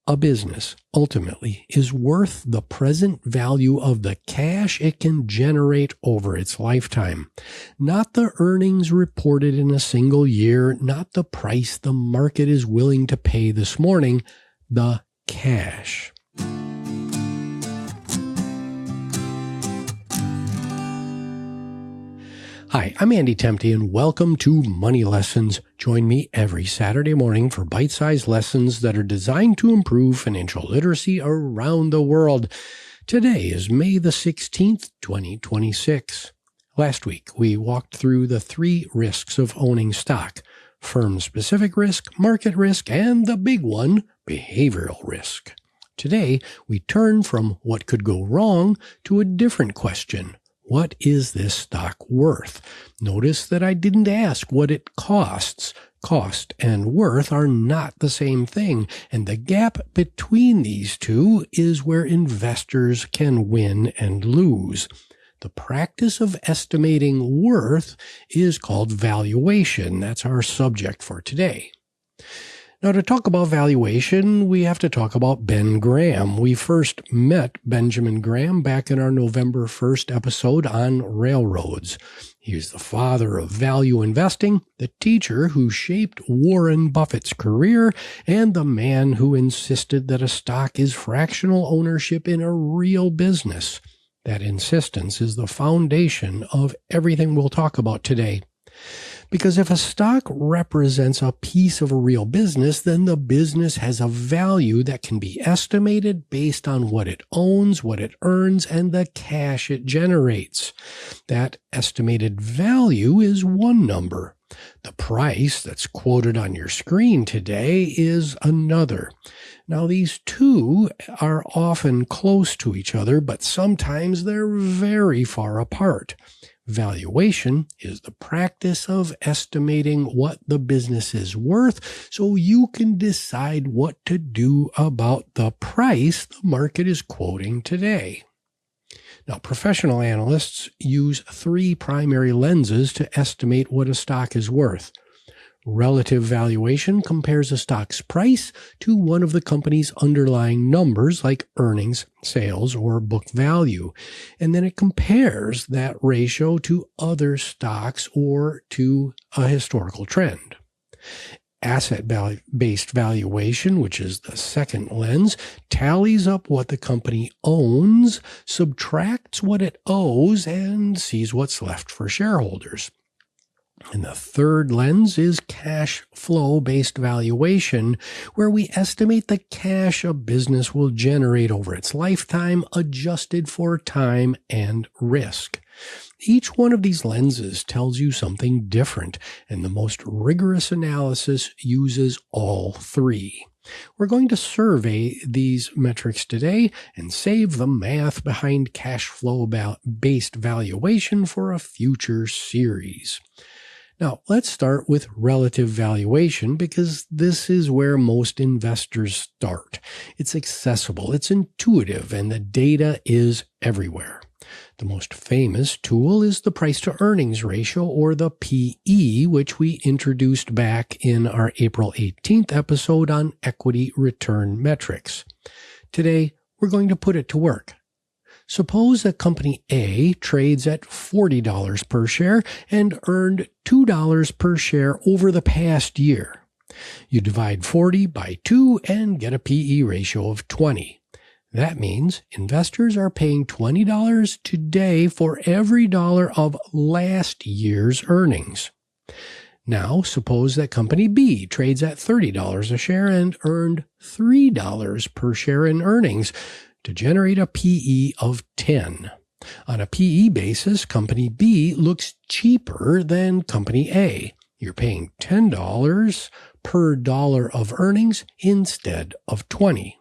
A business ultimately is worth the present value of the cash it can generate over its lifetime, not the earnings reported in a single year, not the price the market is willing to pay this morning, the cash. Hi, I'm Andy Temte, and welcome to Money Lessons. Join me every Saturday morning for bite-sized lessons that are designed to improve financial literacy around the world. Today is May the 16th, 2026. Last week, we walked through the 3 risks of owning stock: firm-specific risk, market risk, and the big one, behavioral risk. Today, we turn from what could go wrong to a different question. What is this stock worth? Notice that I didn't ask what it costs. Cost and worth are not the same thing, and the gap between these two is where investors can win and lose. The practice of estimating worth is called valuation. That's our subject for today. Now, to talk about valuation, we have to talk about Ben Graham. We first met Benjamin Graham back in our November 1st episode on railroads. He is the father of value investing, the teacher who shaped Warren Buffett's career, and the man who insisted that a stock is fractional ownership in a real business. That insistence is the foundation of everything we'll talk about today. Because if a stock represents a piece of a real business, then the business has a value that can be estimated based on what it owns, what it earns, and the cash it generates. That estimated value is one number. The price that's quoted on your screen today is another. Now, these two are often close to each other, but sometimes they're very far apart. Valuation is the practice of estimating what the business is worth so you can decide what to do about the price the market is quoting today. Now, professional analysts use 3 primary lenses to estimate what a stock is worth. Relative valuation compares a stock's price to one of the company's underlying numbers like earnings, sales, or book value, and then it compares that ratio to other stocks or to a historical trend. Asset-based valuation, which is the second lens, tallies up what the company owns, subtracts what it owes, and sees what's left for shareholders. And the third lens is cash flow-based valuation, where we estimate the cash a business will generate over its lifetime, adjusted for time and risk. Each one of these lenses tells you something different, and the most rigorous analysis uses all 3. We're going to survey these metrics today and save the math behind cash flow-based valuation for a future series. Now, let's start with relative valuation because this is where most investors start. It's accessible, it's intuitive, and the data is everywhere. The most famous tool is the price-to-earnings ratio, or the PE, which we introduced back in our April 18th episode on equity return metrics. Today, we're going to put it to work. Suppose that company A trades at $40 per share and earned $2 per share over the past year. You divide 40 by 2 and get a PE ratio of 20. That means investors are paying $20 today for every dollar of last year's earnings. Now, suppose that company B trades at $30 a share and earned $3 per share in earnings, to generate a PE of 10. On a PE basis, company B looks cheaper than company A. You're paying $10 per dollar of earnings instead of 20.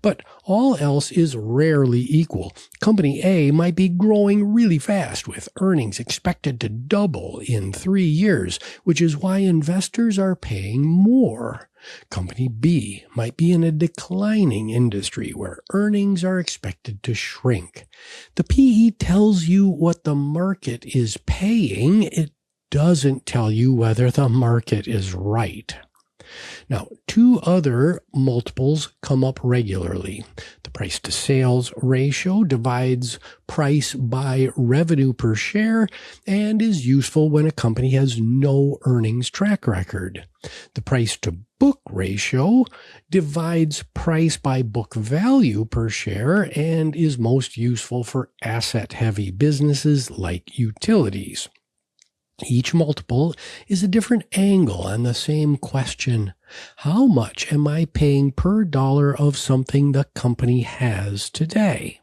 But all else is rarely equal. Company A might be growing really fast with earnings expected to double in 3 years, which is why investors are paying more. Company B might be in a declining industry where earnings are expected to shrink. The PE tells you what the market is paying. It doesn't tell you whether the market is right. Now, two other multiples come up regularly. The price to sales ratio divides price by revenue per share and is useful when a company has no earnings track record. The price to book ratio divides price by book value per share and is most useful for asset-heavy businesses like utilities. Each multiple is a different angle on the same question. How much am I paying per dollar of something the company has today?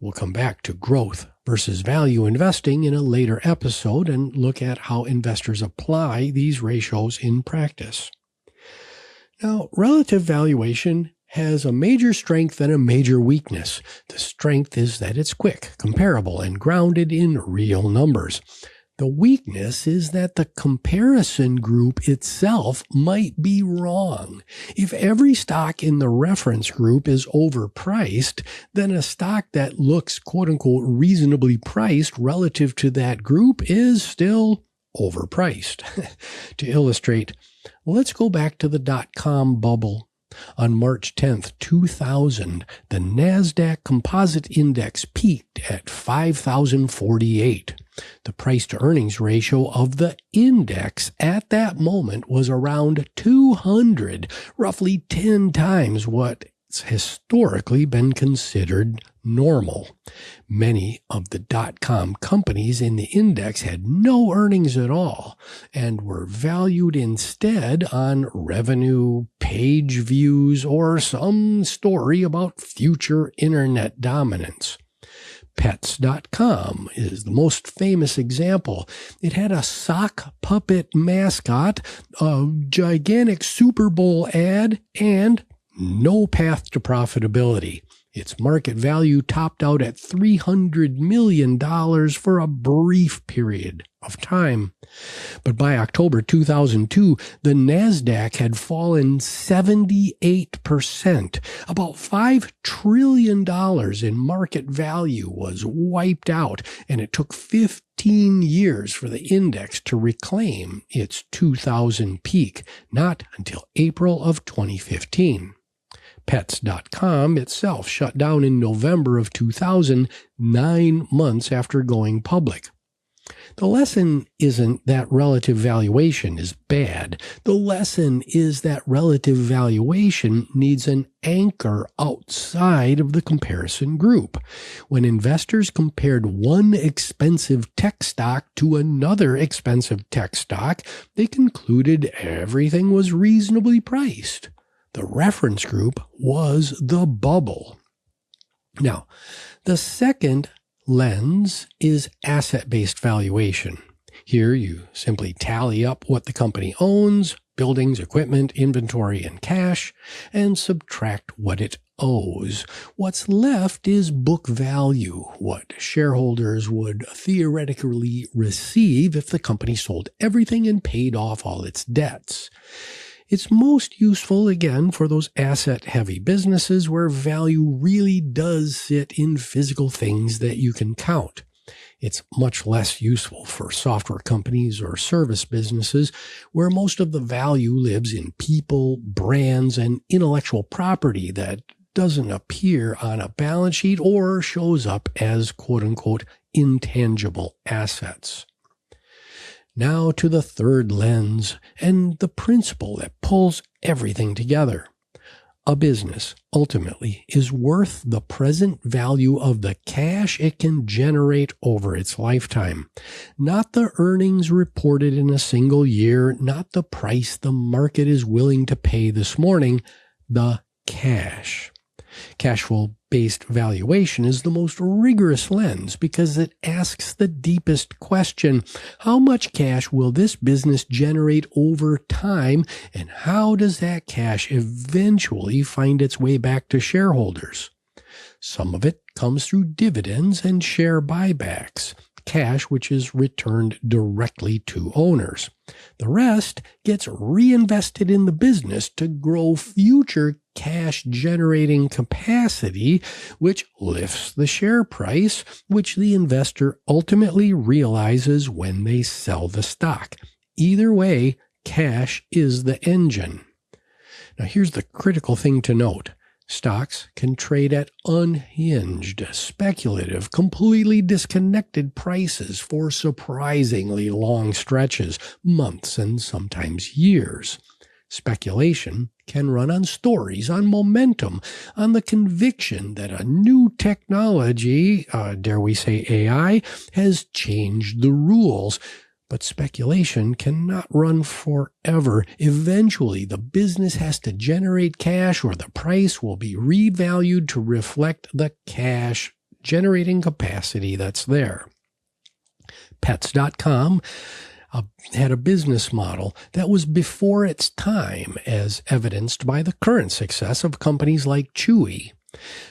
We'll come back to growth versus value investing in a later episode and look at how investors apply these ratios in practice. Now, relative valuation has a major strength and a major weakness. The strength is that it's quick, comparable, and grounded in real numbers. The weakness is that the comparison group itself might be wrong. If every stock in the reference group is overpriced, then a stock that looks quote-unquote reasonably priced relative to that group is still overpriced. To illustrate, let's go back to the dot-com bubble. On March 10th, 2000, the NASDAQ Composite Index peaked at 5,048. The price-to-earnings ratio of the index at that moment was around 200, roughly 10 times what's historically been considered normal. Many of the dot-com companies in the index had no earnings at all and were valued instead on revenue, page views, or some story about future internet dominance. Pets.com is the most famous example. It had a sock puppet mascot, a gigantic Super Bowl ad, and no path to profitability. Its market value topped out at $300 million for a brief period of time. But by October 2002, the NASDAQ had fallen 78%. About $5 trillion in market value was wiped out, and it took 15 years for the index to reclaim its 2000 peak, not until April of 2015. Pets.com itself shut down in November of 2000, 9 months after going public. The lesson isn't that relative valuation is bad. The lesson is that relative valuation needs an anchor outside of the comparison group. When investors compared one expensive tech stock to another expensive tech stock, they concluded everything was reasonably priced. The reference group was the bubble. Now, the second lens is asset-based valuation. Here you simply tally up what the company owns, buildings, equipment, inventory, and cash, and subtract what it owes. What's left is book value, what shareholders would theoretically receive if the company sold everything and paid off all its debts. It's most useful, again, for those asset-heavy businesses where value really does sit in physical things that you can count. It's much less useful for software companies or service businesses where most of the value lives in people, brands, and intellectual property that doesn't appear on a balance sheet or shows up as quote-unquote intangible assets. Now to the third lens and the principle that pulls everything together. A business ultimately is worth the present value of the cash it can generate over its lifetime, not the earnings reported in a single year, not the price the market is willing to pay this morning, the cash. Cash flow-based valuation is the most rigorous lens because it asks the deepest question: how much cash will this business generate over time, and how does that cash eventually find its way back to shareholders? Some of it comes through dividends and share buybacks, cash which is returned directly to owners. The rest gets reinvested in the business to grow future cash-generating capacity, which lifts the share price, which the investor ultimately realizes when they sell the stock. Either way, cash is the engine. Now, here's the critical thing to note. Stocks can trade at unhinged, speculative, completely disconnected prices for surprisingly long stretches, months and sometimes years. Speculation can run on stories, on momentum, on the conviction that a new technology, dare we say AI, has changed the rules. But speculation cannot run forever. Eventually, the business has to generate cash or the price will be revalued to reflect the cash generating capacity that's there. Pets.com had a business model that was before its time, as evidenced by the current success of companies like Chewy.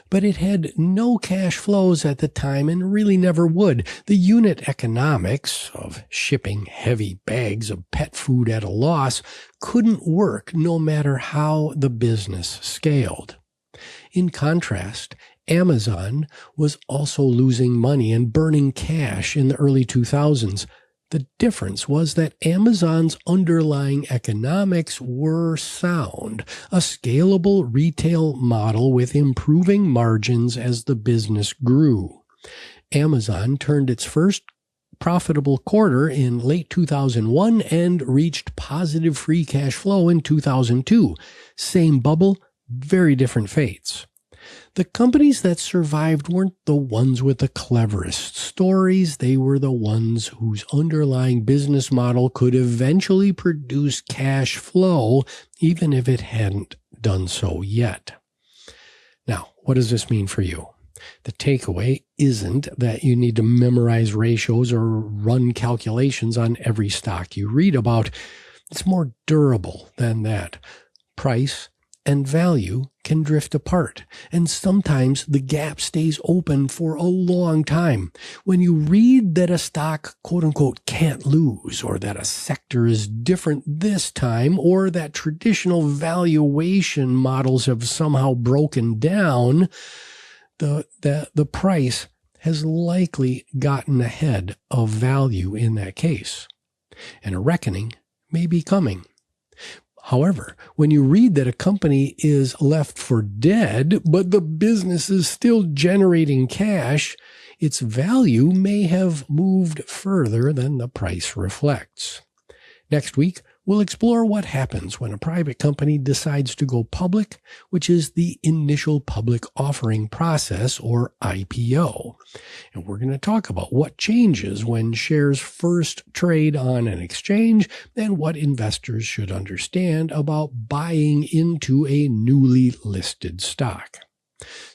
But it had no cash flows at the time and really never would. The unit economics of shipping heavy bags of pet food at a loss couldn't work no matter how the business scaled. In contrast, Amazon was also losing money and burning cash in the early 2000s. The difference was that Amazon's underlying economics were sound, a scalable retail model with improving margins as the business grew. Amazon turned its first profitable quarter in late 2001 and reached positive free cash flow in 2002. Same bubble, very different fates. The companies that survived weren't the ones with the cleverest stories. They were the ones whose underlying business model could eventually produce cash flow, even if it hadn't done so yet. Now, what does this mean for you? The takeaway isn't that you need to memorize ratios or run calculations on every stock you read about. It's more durable than that. Price and value can drift apart, and sometimes the gap stays open for a long time. When you read that a stock, quote-unquote, can't lose, or that a sector is different this time, or that traditional valuation models have somehow broken down, the price has likely gotten ahead of value in that case, and a reckoning may be coming. However, when you read that a company is left for dead, but the business is still generating cash, its value may have moved further than the price reflects. Next week, we'll explore what happens when a private company decides to go public, which is the initial public offering process, or IPO. And we're going to talk about what changes when shares first trade on an exchange and what investors should understand about buying into a newly listed stock.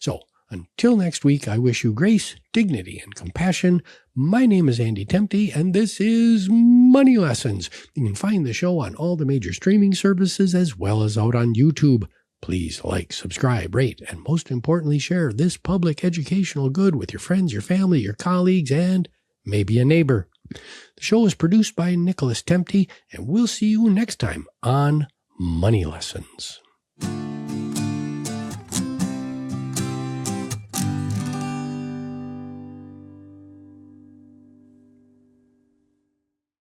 So, until next week, I wish you grace, dignity, and compassion. My name is Andy Temte, and this is Money Lessons. You can find the show on all the major streaming services as well as out on YouTube. Please like, subscribe, rate, and most importantly, share this public educational good with your friends, your family, your colleagues, and maybe a neighbor. The show is produced by Nicholas Temte, and we'll see you next time on Money Lessons.